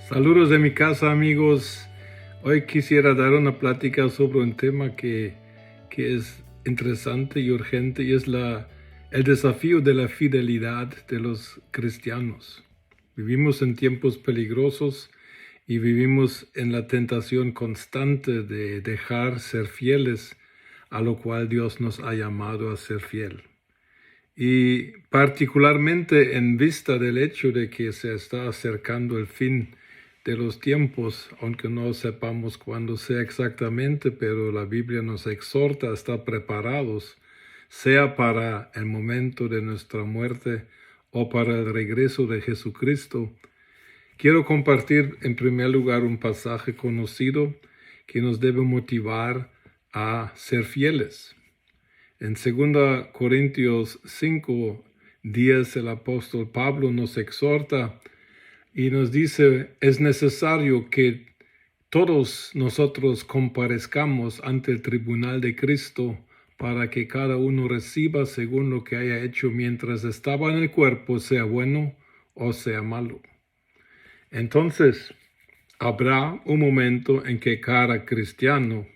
Saludos de mi casa, amigos. Hoy quisiera dar una plática sobre un tema que es interesante y urgente, y es el desafío de la fidelidad de los cristianos. Vivimos en tiempos peligrosos y vivimos en la tentación constante de dejar ser fieles a lo cual Dios nos ha llamado a ser fiel. Y particularmente en vista del hecho de que se está acercando el fin de los tiempos, aunque no sepamos cuándo sea exactamente, pero la Biblia nos exhorta a estar preparados, sea para el momento de nuestra muerte o para el regreso de Jesucristo. Quiero compartir en primer lugar un pasaje conocido que nos debe motivar a ser fieles. En 2 Corintios 5:10 el apóstol Pablo nos exhorta y nos dice: es necesario que todos nosotros comparezcamos ante el tribunal de Cristo para que cada uno reciba según lo que haya hecho mientras estaba en el cuerpo, sea bueno o sea malo. Entonces, habrá un momento en que cada cristiano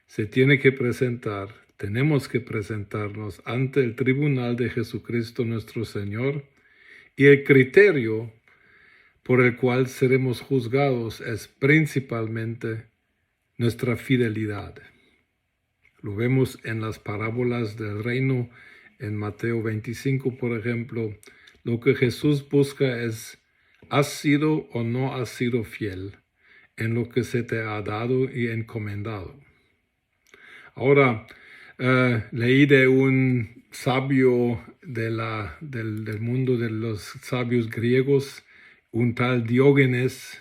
se tiene que presentar, tenemos que presentarnos ante el tribunal de Jesucristo nuestro Señor, y el criterio por el cual seremos juzgados es principalmente nuestra fidelidad. Lo vemos en las parábolas del reino, en Mateo 25, por ejemplo. Lo que Jesús busca es: ¿has sido o no has sido fiel en lo que se te ha dado y encomendado? Ahora, leí de un sabio del mundo de los sabios griegos, un tal Diógenes.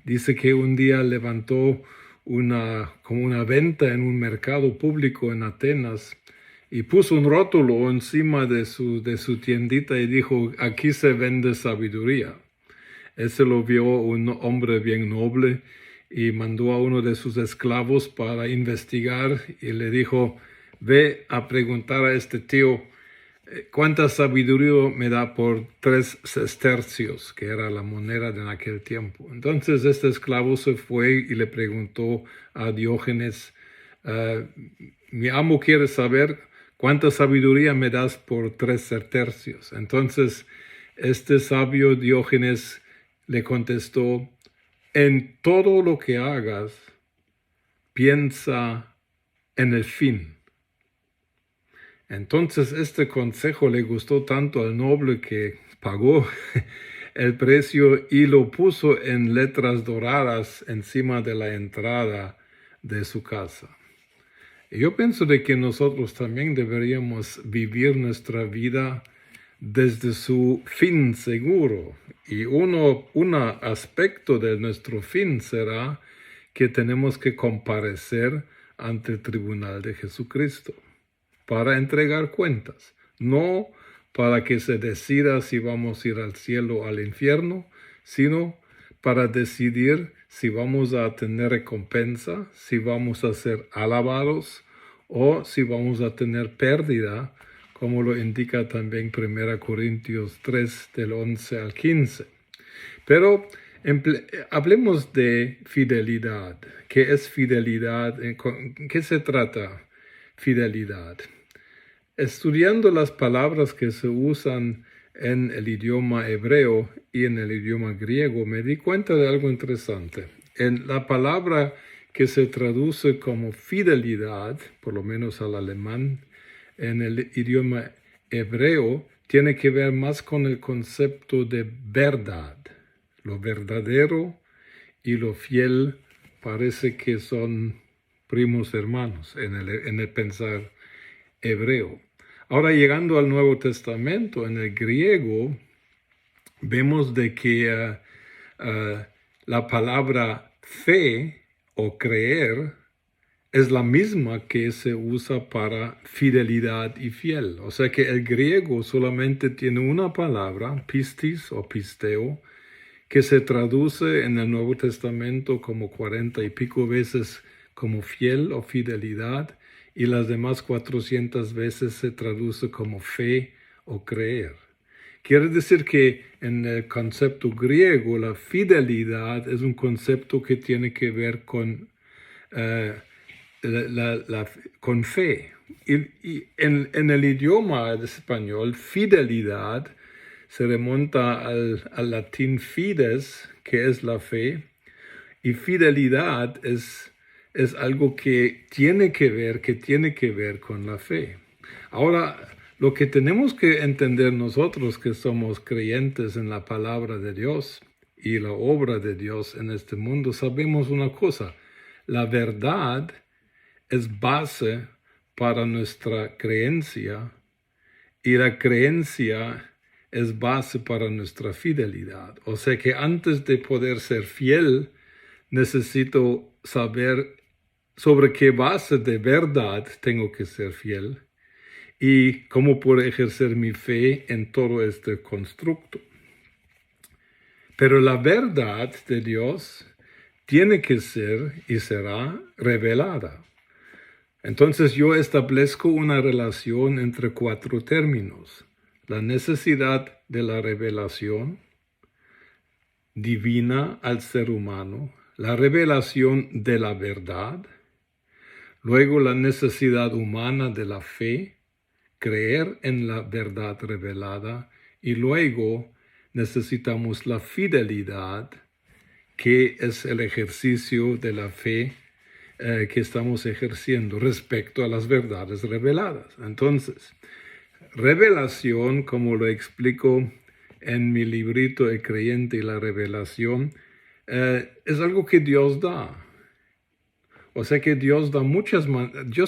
Dice que un día levantó como una venta en un mercado público en Atenas y puso un rótulo encima de su tiendita y dijo: aquí se vende sabiduría. Ese lo vio un hombre bien noble y mandó a uno de sus esclavos para investigar y le dijo: ve a preguntar a este tío cuánta sabiduría me da por 3 sestercios, que era la moneda de aquel tiempo. Entonces este esclavo se fue y le preguntó a Diógenes: mi amo quiere saber cuánta sabiduría me das por 3 sestercios. Entonces este sabio Diógenes le contestó: en todo lo que hagas, piensa en el fin. Entonces este consejo le gustó tanto al noble que pagó el precio y lo puso en letras doradas encima de la entrada de su casa. Y yo pienso de que nosotros también deberíamos vivir nuestra vida desde su fin seguro. Y un aspecto de nuestro fin será que tenemos que comparecer ante el tribunal de Jesucristo para entregar cuentas, no para que se decida si vamos a ir al cielo o al infierno, sino para decidir si vamos a tener recompensa, si vamos a ser alabados o si vamos a tener pérdida, como lo indica también 1 Corintios 3, del 11 al 15. Pero hablemos de fidelidad. ¿Qué es fidelidad? ¿Qué se trata fidelidad? Estudiando las palabras que se usan en el idioma hebreo y en el idioma griego, me di cuenta de algo interesante. En la palabra que se traduce como fidelidad, por lo menos al alemán, en el idioma hebreo, tiene que ver más con el concepto de verdad. Lo verdadero y lo fiel parece que son primos hermanos en el pensar hebreo. Ahora, llegando al Nuevo Testamento, en el griego, vemos de que la palabra fe o creer es la misma que se usa para fidelidad y fiel. O sea que el griego solamente tiene una palabra, pistis o pisteo, que se traduce en el Nuevo Testamento como 40 y pico veces como fiel o fidelidad, y las demás 400 veces se traduce como fe o creer. Quiere decir que en el concepto griego la fidelidad es un concepto que tiene que ver con, con fe. Y en el idioma español, fidelidad se remonta al latín fides, que es la fe, y fidelidad es algo que tiene que ver con la fe. Ahora, lo que tenemos que entender nosotros que somos creyentes en la palabra de Dios y la obra de Dios en este mundo, sabemos una cosa: la verdad es base para nuestra creencia y la creencia es base para nuestra fidelidad. O sea que antes de poder ser fiel, necesito saber sobre qué base de verdad tengo que ser fiel y cómo puedo ejercer mi fe en todo este constructo. Pero la verdad de Dios tiene que ser y será revelada. Entonces yo establezco una relación entre 4 términos: la necesidad de la revelación divina al ser humano, la revelación de la verdad, luego la necesidad humana de la fe, creer en la verdad revelada, y luego necesitamos la fidelidad, que es el ejercicio de la fe que estamos ejerciendo respecto a las verdades reveladas. Entonces, revelación, como lo explico en mi librito El Creyente y la Revelación, es algo que Dios da. O sea que Dios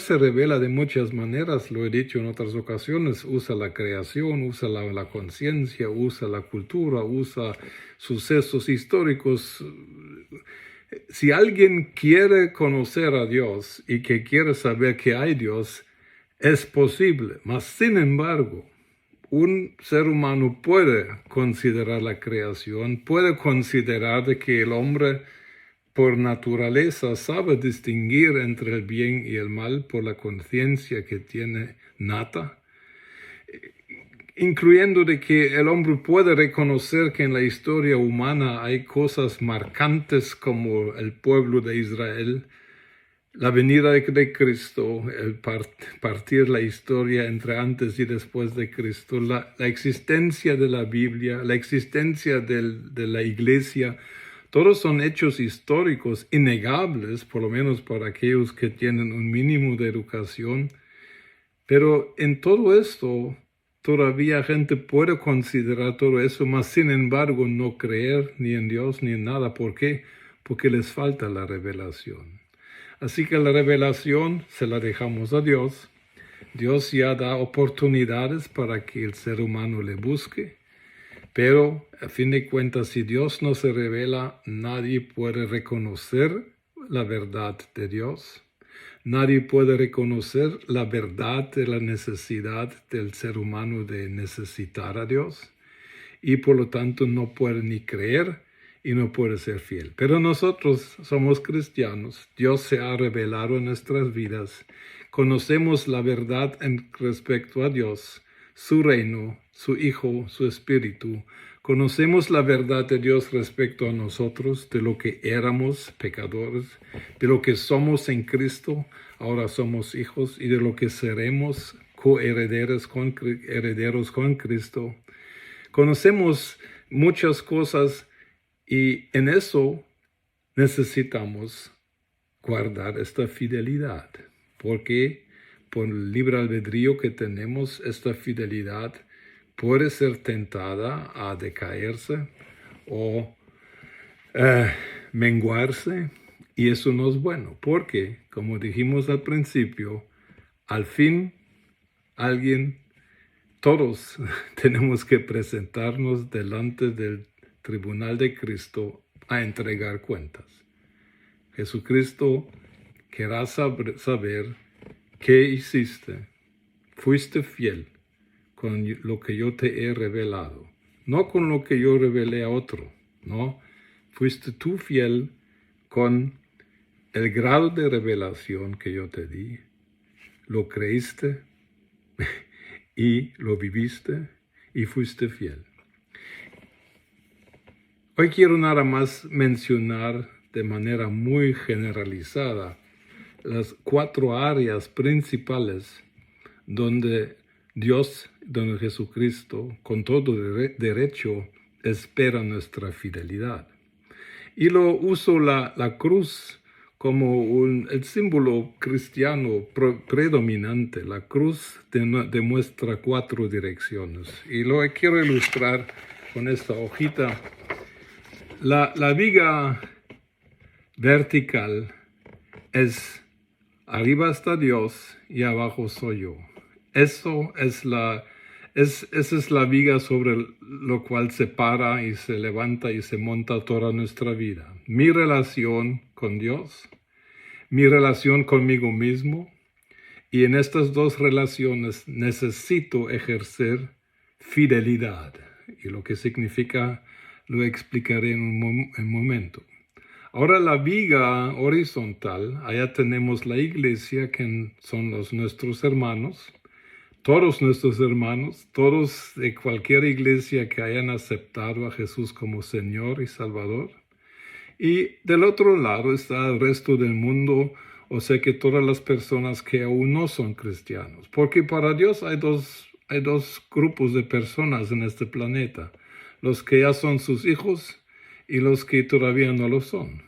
se revela de muchas maneras, lo he dicho en otras ocasiones: usa la creación, usa la conciencia, usa la cultura, usa sucesos históricos. Si alguien quiere conocer a Dios y que quiere saber que hay Dios, es posible. Mas, sin embargo, un ser humano puede considerar la creación, puede considerar de que el hombre por naturaleza sabe distinguir entre el bien y el mal por la conciencia que tiene nata, incluyendo de que el hombre puede reconocer que en la historia humana hay cosas marcantes como el pueblo de Israel, la venida de Cristo, el partir la historia entre antes y después de Cristo, la existencia de la Biblia, la existencia de la iglesia. Todos son hechos históricos innegables, por lo menos para aquellos que tienen un mínimo de educación. Pero en todo esto, todavía gente puede considerar todo eso, mas sin embargo no creer ni en Dios ni en nada. ¿Por qué? Porque les falta la revelación. Así que la revelación se la dejamos a Dios. Dios ya da oportunidades para que el ser humano le busque. Pero, a fin de cuentas, si Dios no se revela, nadie puede reconocer la verdad de Dios. Nadie puede reconocer la verdad de la necesidad del ser humano de necesitar a Dios. Y por lo tanto no puede ni creer y no puede ser fiel. Pero nosotros somos cristianos. Dios se ha revelado en nuestras vidas. Conocemos la verdad en respecto a Dios, su reino, su Hijo, su Espíritu. Conocemos la verdad de Dios respecto a nosotros, de lo que éramos pecadores, de lo que somos en Cristo, ahora somos hijos, y de lo que seremos coherederos con Cristo. Conocemos muchas cosas y en eso necesitamos guardar esta fidelidad, porque por el libre albedrío que tenemos, esta fidelidad puede ser tentada a decaerse o menguarse, y eso no es bueno, porque, como dijimos al principio, al fin todos tenemos que presentarnos delante del tribunal de Cristo a entregar cuentas. Jesucristo querrá saber qué hiciste. Fuiste fiel con lo que yo te he revelado, no con lo que yo revelé a otro, no. Fuiste tú fiel con el grado de revelación que yo te di, lo creíste y lo viviste y fuiste fiel. Hoy quiero nada más mencionar de manera muy generalizada las 4 áreas principales donde Dios, donde Jesucristo, con todo derecho, espera nuestra fidelidad. Y lo uso la cruz como el símbolo cristiano predominante. La cruz demuestra 4 direcciones. Y lo quiero ilustrar con esta hojita. La viga vertical es arriba está Dios y abajo soy yo. Esa es la viga sobre lo cual se para y se levanta y se monta toda nuestra vida. Mi relación con Dios, mi relación conmigo mismo, y en estas 2 relaciones necesito ejercer fidelidad. Y lo que significa lo explicaré en un momento. Ahora la viga horizontal, allá tenemos la iglesia, que son nuestros hermanos, todos nuestros hermanos, todos de cualquier iglesia que hayan aceptado a Jesús como Señor y Salvador. Y del otro lado está el resto del mundo, o sea que todas las personas que aún no son cristianos. Porque para Dios hay dos grupos de personas en este planeta, los que ya son sus hijos y los que todavía no lo son.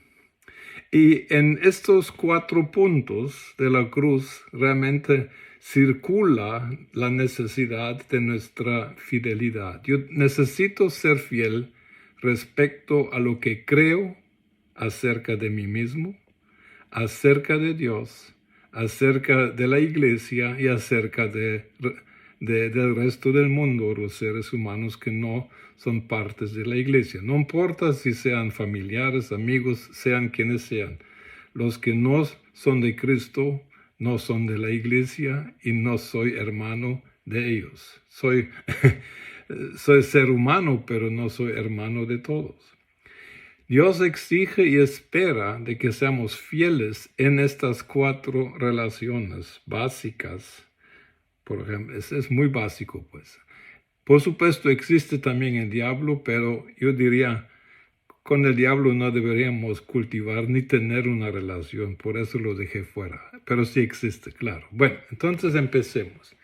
Y en estos 4 puntos de la cruz realmente circula la necesidad de nuestra fidelidad. Yo necesito ser fiel respecto a lo que creo acerca de mí mismo, acerca de Dios, acerca de la iglesia y acerca del resto del mundo, los seres humanos que no son partes de la iglesia. No importa si sean familiares, amigos, sean quienes sean. Los que no son de Cristo no son de la iglesia y no soy hermano de ellos. Soy ser humano, pero no soy hermano de todos. Dios exige y espera de que seamos fieles en estas 4 relaciones básicas. Por ejemplo, es muy básico, pues. Por supuesto, existe también el diablo, pero yo diría, con el diablo no deberíamos cultivar ni tener una relación, por eso lo dejé fuera. Pero sí existe, claro. Bueno, entonces empecemos.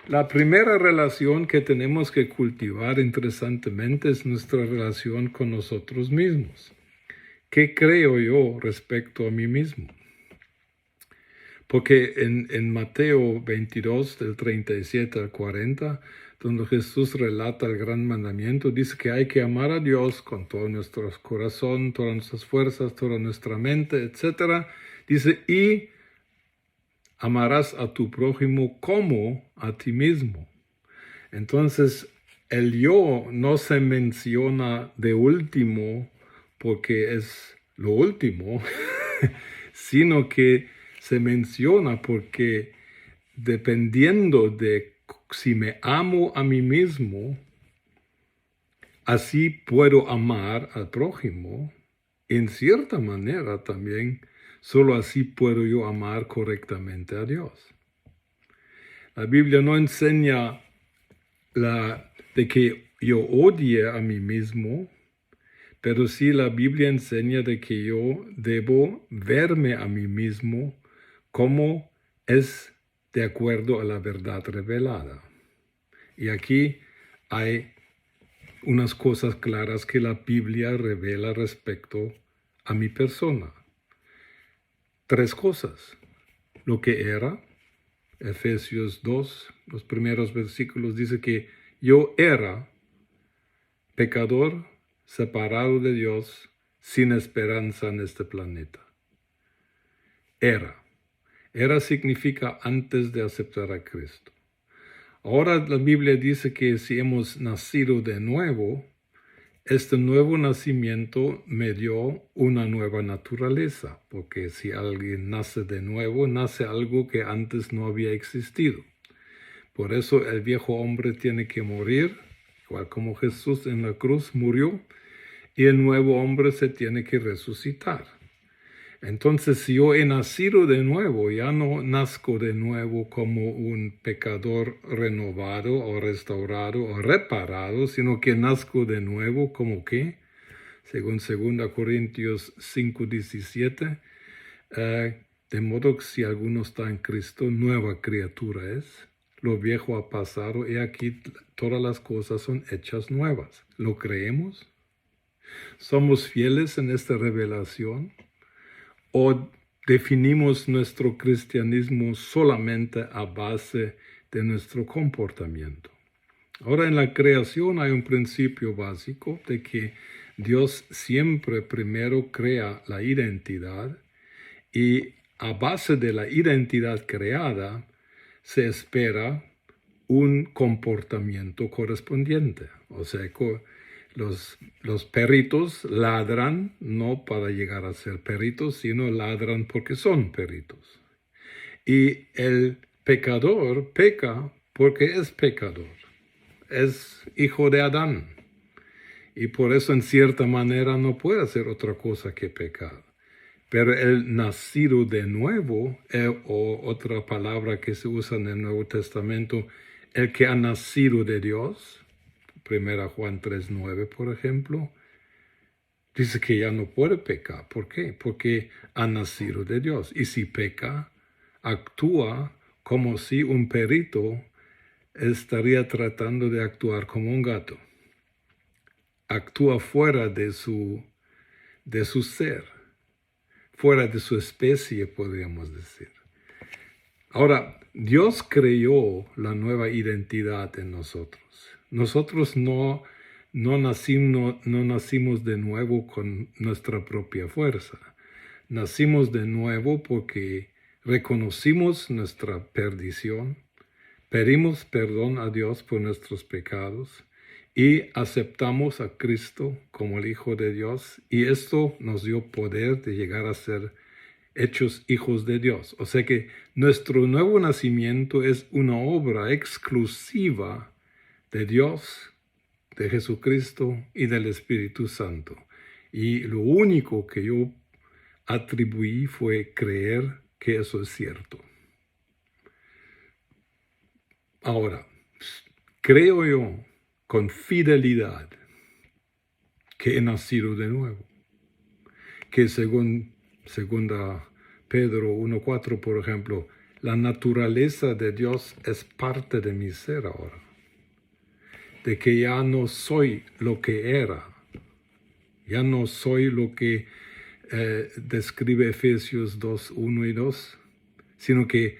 La primera relación que tenemos que cultivar interesantemente es nuestra relación con nosotros mismos. ¿Qué creo yo respecto a mí mismo? Porque en Mateo 22, del 37 al 40, donde Jesús relata el gran mandamiento, dice que hay que amar a Dios con todo nuestro corazón, todas nuestras fuerzas, toda nuestra mente, etc. Dice, y amarás a tu prójimo como a ti mismo. Entonces, el yo no se menciona de último porque es lo último, sino que se menciona porque dependiendo de si me amo a mí mismo, así puedo amar al prójimo. En cierta manera también, solo así puedo yo amar correctamente a Dios. La Biblia no enseña de que yo odie a mí mismo, pero sí la Biblia enseña de que yo debo verme a mí mismo como es de acuerdo a la verdad revelada. Y aquí hay unas cosas claras que la Biblia revela respecto a mi persona. 3 cosas. Lo que era, Efesios 2, los primeros versículos, dice que yo era pecador, separado de Dios, sin esperanza en este planeta. Era significa antes de aceptar a Cristo. Ahora la Biblia dice que si hemos nacido de nuevo, este nuevo nacimiento me dio una nueva naturaleza, porque si alguien nace de nuevo, nace algo que antes no había existido. Por eso el viejo hombre tiene que morir, igual como Jesús en la cruz murió, y el nuevo hombre se tiene que resucitar. Entonces, si yo he nacido de nuevo, ya no nazco de nuevo como un pecador renovado o restaurado o reparado, sino que nazco de nuevo como ¿qué? según 2 Corintios 5:17, de modo que si alguno está en Cristo, nueva criatura es. Lo viejo ha pasado y aquí todas las cosas son hechas nuevas. ¿Lo creemos? ¿Somos fieles en esta revelación? ¿O definimos nuestro cristianismo solamente a base de nuestro comportamiento? Ahora, en la creación hay un principio básico de que Dios siempre primero crea la identidad y a base de la identidad creada se espera un comportamiento correspondiente. O sea, los perritos ladran no para llegar a ser perritos, sino ladran porque son perritos. Y el pecador peca porque es pecador. Es hijo de Adán. Y por eso en cierta manera no puede hacer otra cosa que pecar. Pero el nacido de nuevo, o otra palabra que se usa en el Nuevo Testamento, el que ha nacido de Dios, 1 Juan 3:9, por ejemplo, dice que ya no puede pecar. ¿Por qué? Porque ha nacido de Dios. Y si peca, actúa como si un perrito estaría tratando de actuar como un gato. Actúa fuera de su ser, fuera de su especie, podríamos decir. Ahora, Dios creó la nueva identidad en nosotros. Nosotros no nacimos de nuevo con nuestra propia fuerza. Nacimos de nuevo porque reconocimos nuestra perdición, pedimos perdón a Dios por nuestros pecados y aceptamos a Cristo como el Hijo de Dios, y esto nos dio poder de llegar a ser hechos hijos de Dios. O sea que nuestro nuevo nacimiento es una obra exclusiva de Dios, de Jesucristo y del Espíritu Santo. Y lo único que yo atribuí fue creer que eso es cierto. Ahora, creo yo con fidelidad que he nacido de nuevo, que según 2 Pedro 1:4, por ejemplo, la naturaleza de Dios es parte de mi ser ahora, de que ya no soy lo que era, ya no soy lo que describe Efesios 2:1 y 2, sino que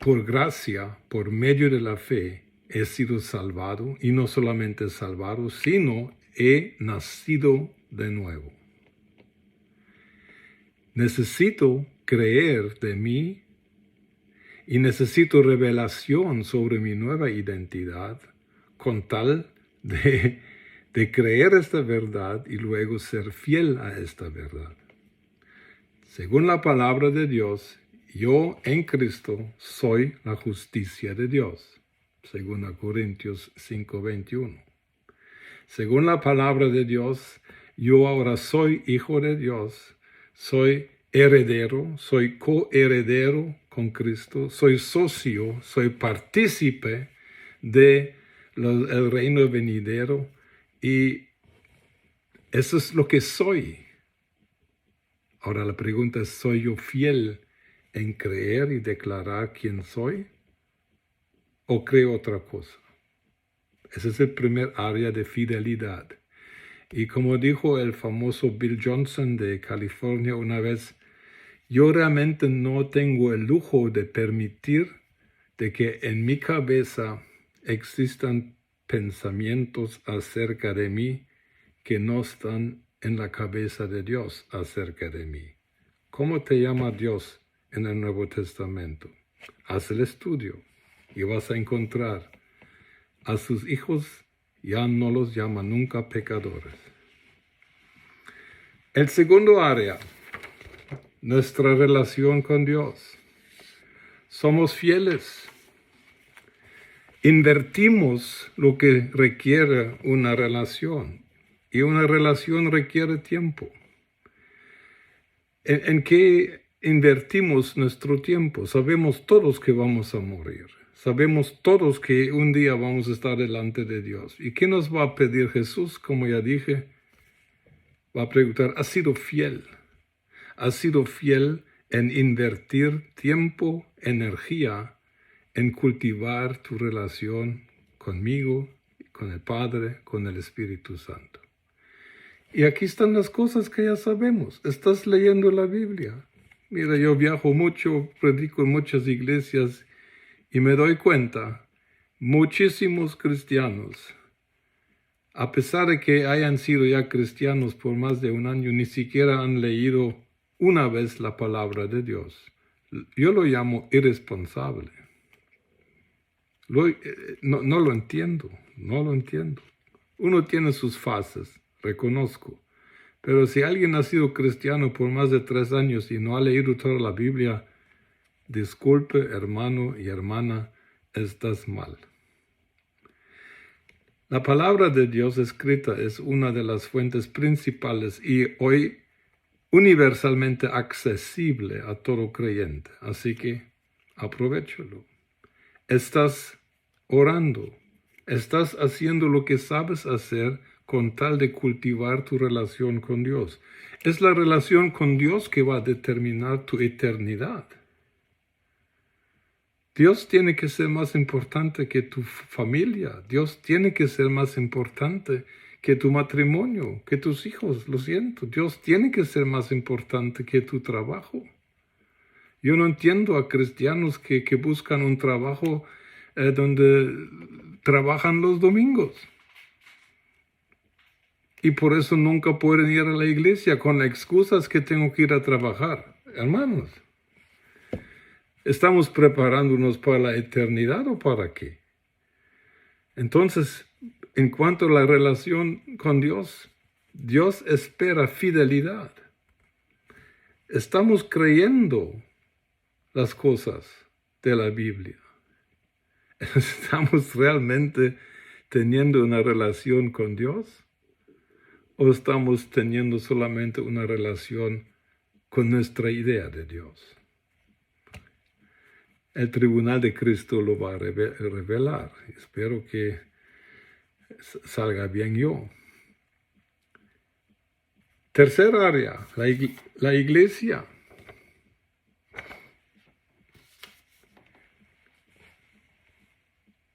por gracia, por medio de la fe, he sido salvado, y no solamente salvado, sino he nacido de nuevo. Necesito creer de mí y necesito revelación sobre mi nueva identidad con tal de creer esta verdad y luego ser fiel a esta verdad. Según la palabra de Dios, yo en Cristo soy la justicia de Dios. 2 Corintios 5:21. Según la palabra de Dios, yo ahora soy hijo de Dios, soy heredero, soy coheredero con Cristo, soy socio, soy partícipe del reino venidero, y eso es lo que soy. Ahora la pregunta es, ¿soy yo fiel en creer y declarar quién soy? ¿O creo otra cosa? Ese es el primer área de fidelidad. Y como dijo el famoso Bill Johnson de California una vez, yo realmente no tengo el lujo de permitir de que en mi cabeza existan pensamientos acerca de mí que no están en la cabeza de Dios acerca de mí. ¿Cómo te llama Dios en el Nuevo Testamento? Haz el estudio y vas a encontrar a sus hijos ya no los llama nunca pecadores. El segundo área, nuestra relación con Dios. Somos fieles. Invertimos lo que requiere una relación, y una relación requiere tiempo. ¿En qué invertimos nuestro tiempo? Sabemos todos que vamos a morir. Sabemos todos que un día vamos a estar delante de Dios. ¿Y qué nos va a pedir Jesús? Como ya dije, va a preguntar, ¿has sido fiel? ¿Has sido fiel en invertir tiempo, energía, en cultivar tu relación conmigo, con el Padre, con el Espíritu Santo? Y aquí están las cosas que ya sabemos. Estás leyendo la Biblia. Mira, yo viajo mucho, predico en muchas iglesias y me doy cuenta, muchísimos cristianos, a pesar de que hayan sido ya cristianos por más de un año, ni siquiera han leído una vez la palabra de Dios. Yo lo llamo irresponsable. No lo entiendo, no lo entiendo. Uno tiene sus fases, reconozco. Pero si alguien ha sido cristiano por más de 3 años y no ha leído toda la Biblia, disculpe, hermano y hermana, estás mal. La palabra de Dios escrita es una de las fuentes principales y hoy universalmente accesible a todo creyente. Así que aprovéchalo. Estás orando, estás haciendo lo que sabes hacer con tal de cultivar tu relación con Dios. Es la relación con Dios que va a determinar tu eternidad. Dios tiene que ser más importante que tu familia. Dios tiene que ser más importante que tu matrimonio, que tus hijos. Lo siento. Dios tiene que ser más importante que tu trabajo. Yo no entiendo a cristianos que buscan un trabajo donde trabajan los domingos. Y por eso nunca pueden ir a la iglesia con las excusas que tengo que ir a trabajar. Hermanos, ¿estamos preparándonos para la eternidad o para qué? Entonces, en cuanto a la relación con Dios, Dios espera fidelidad. Estamos creyendo las cosas de la Biblia. ¿Estamos realmente teniendo una relación con Dios? ¿O estamos teniendo solamente una relación con nuestra idea de Dios? El tribunal de Cristo lo va a revelar. Espero que salga bien yo. Tercera área, la iglesia.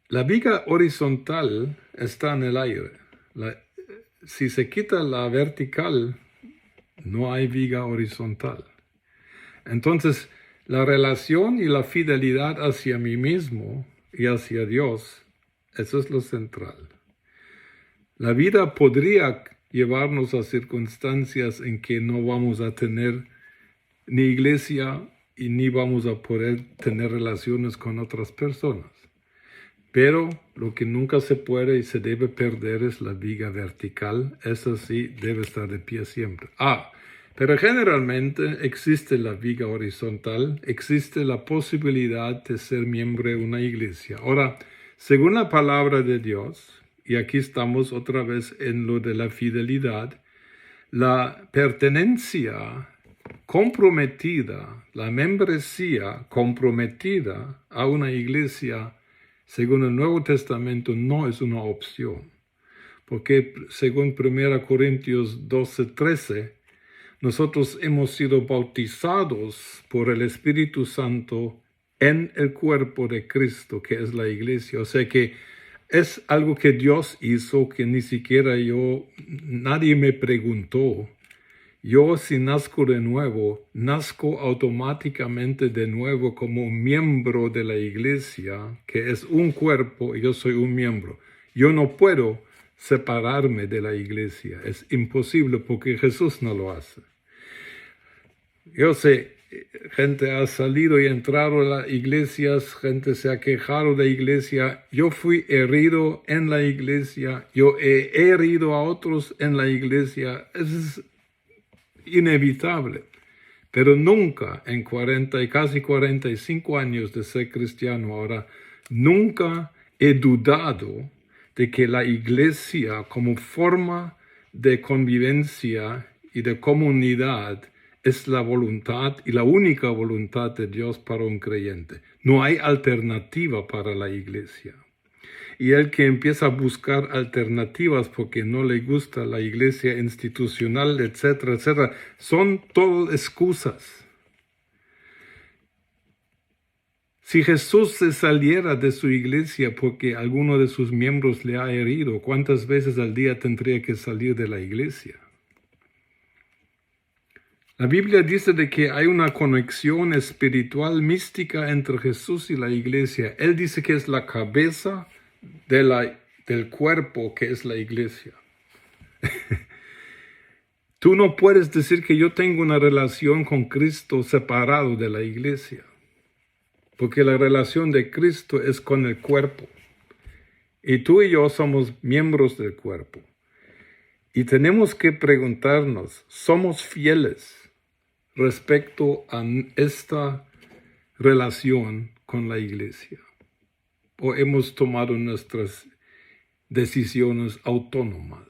La viga horizontal está en el aire. Si se quita la vertical, no hay viga horizontal. Entonces, la relación y la fidelidad hacia mí mismo y hacia Dios, eso es lo central. La vida podría llevarnos a circunstancias en que no vamos a tener ni iglesia y ni vamos a poder tener relaciones con otras personas. Pero lo que nunca se puede y se debe perder es la viga vertical. Esa sí debe estar de pie siempre. Pero generalmente existe la viga horizontal, existe la posibilidad de ser miembro de una iglesia. Ahora, según la palabra de Dios, y aquí estamos otra vez en lo de la fidelidad, la pertenencia comprometida, la membresía comprometida a una iglesia, según el Nuevo Testamento, no es una opción. Porque según 1 Corintios 12:13, nosotros hemos sido bautizados por el Espíritu Santo en el cuerpo de Cristo, que es la iglesia. O sea que es algo que Dios hizo, que ni siquiera nadie me preguntó. Yo, si nazco de nuevo, nazco automáticamente de nuevo como miembro de la iglesia, que es un cuerpo y yo soy un miembro. Yo no puedo separarme de la iglesia. Es imposible porque Jesús no lo hace. Yo sé, gente ha salido y entrado a las iglesias, gente se ha quejado de la iglesia. Yo fui herido en la iglesia, yo he herido a otros en la iglesia. Es inevitable. Pero nunca en casi 45 años de ser cristiano ahora, nunca he dudado de que la iglesia como forma de convivencia y de comunidad es la voluntad y la única voluntad de Dios para un creyente. No hay alternativa para la iglesia. y el que empieza a buscar alternativas porque no le gusta la iglesia institucional, etcétera, etcétera, son todas excusas. Si Jesús se saliera de su iglesia porque alguno de sus miembros le ha herido, ¿cuántas veces al día tendría que salir de la iglesia? La Biblia dice de que hay una conexión espiritual mística entre Jesús y la iglesia. Él dice que es la cabeza del cuerpo que es la iglesia. Tú no puedes decir que yo tengo una relación con Cristo separado de la iglesia, porque la relación de Cristo es con el cuerpo. Y tú y yo somos miembros del cuerpo. Y tenemos que preguntarnos, ¿somos fieles respecto a esta relación con la iglesia? ¿O hemos tomado nuestras decisiones autónomas?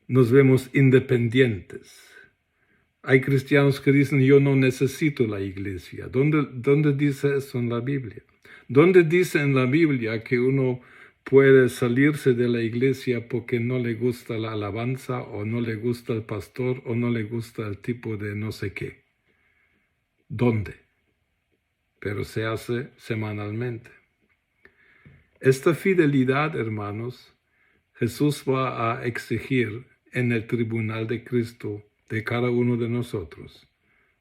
Nos vemos independientes. Hay cristianos que dicen, yo no necesito la iglesia. ¿Dónde dice eso en la Biblia? ¿Dónde dice en la Biblia que uno puede salirse de la iglesia porque no le gusta la alabanza, o no le gusta el pastor, o no le gusta el tipo de no sé qué? ¿Dónde? Pero se hace semanalmente. Esta fidelidad, hermanos, Jesús va a exigir en el tribunal de Cristo de cada uno de nosotros.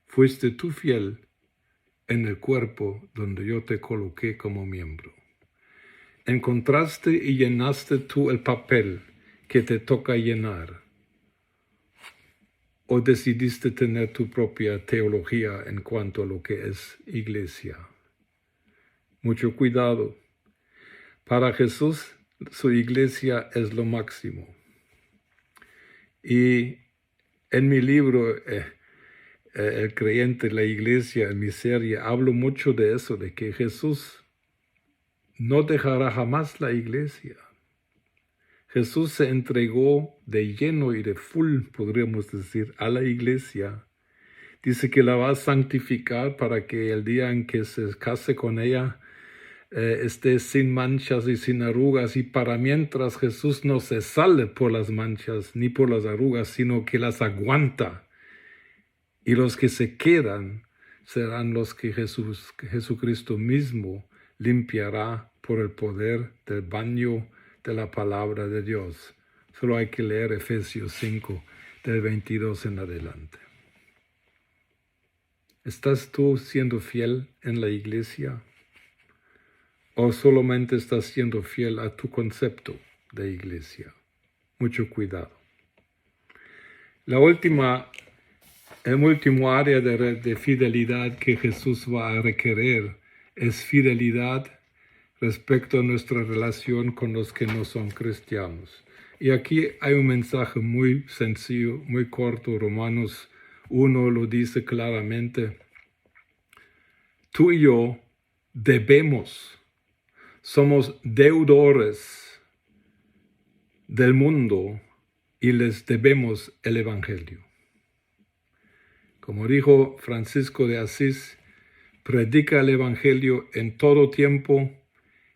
¿Fuiste tú fiel en el cuerpo donde yo te coloqué como miembro? ¿Encontraste y llenaste tú el papel que te toca llenar? ¿O decidiste tener tu propia teología en cuanto a lo que es iglesia? Mucho cuidado. Para Jesús, su iglesia es lo máximo. Y en mi libro, El creyente, la iglesia, en mi serie, hablo mucho de eso, de que Jesús no dejará jamás la iglesia. Jesús se entregó de lleno y de full, podríamos decir, a la iglesia. Dice que la va a santificar para que el día en que se case con ella, esté sin manchas y sin arrugas, y para mientras Jesús no se sale por las manchas ni por las arrugas, sino que las aguanta. Y los que se quedan serán los que Jesucristo mismo limpiará por el poder del baño de la palabra de Dios. Solo hay que leer Efesios 5, del 22 en adelante. ¿Estás tú siendo fiel en la iglesia? ¿O solamente estás siendo fiel a tu concepto de iglesia? Mucho cuidado. El último área de fidelidad que Jesús va a requerir es fidelidad respecto a nuestra relación con los que no son cristianos. Y aquí hay un mensaje muy sencillo, muy corto. Romanos 1 lo dice claramente. Tú y yo somos deudores del mundo y les debemos el Evangelio. Como dijo Francisco de Asís, predica el Evangelio en todo tiempo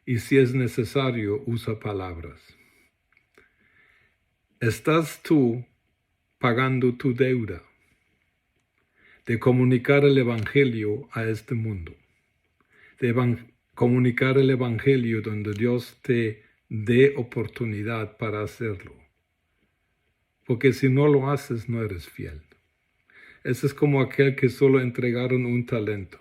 y si es necesario, usa palabras. ¿Estás tú pagando tu deuda de comunicar el Evangelio a este mundo? De comunicar el Evangelio donde Dios te dé oportunidad para hacerlo. Porque si no lo haces, no eres fiel. Ese es como aquel que solo entregaron un talento.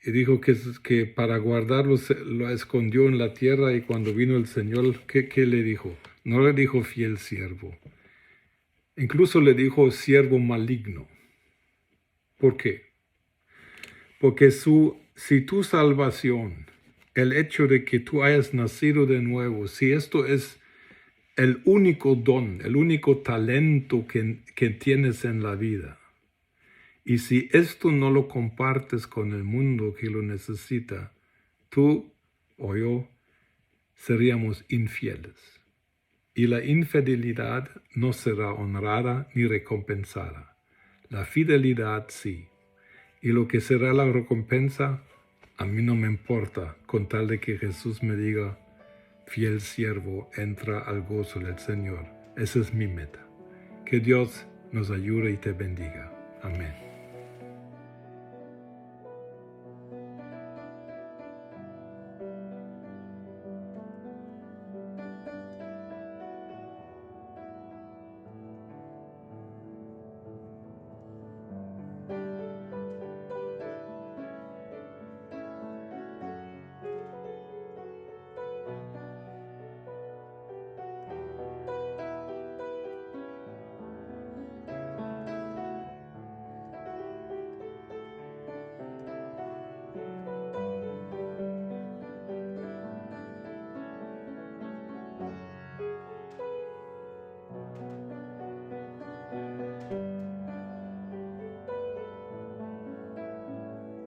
Y dijo que para guardarlo lo escondió en la tierra, y cuando vino el Señor, ¿qué le dijo? No le dijo fiel siervo. Incluso le dijo siervo maligno. ¿Por qué? Porque si tu salvación, el hecho de que tú hayas nacido de nuevo, si esto es el único don, el único talento que tienes en la vida, y si esto no lo compartes con el mundo que lo necesita, tú o yo seríamos infieles. Y la infidelidad no será honrada ni recompensada. La fidelidad sí. Y lo que será la recompensa, A mí no me importa, con tal de que Jesús me diga, fiel siervo, entra al gozo del Señor. Esa es mi meta. Que Dios nos ayude y te bendiga. Amén.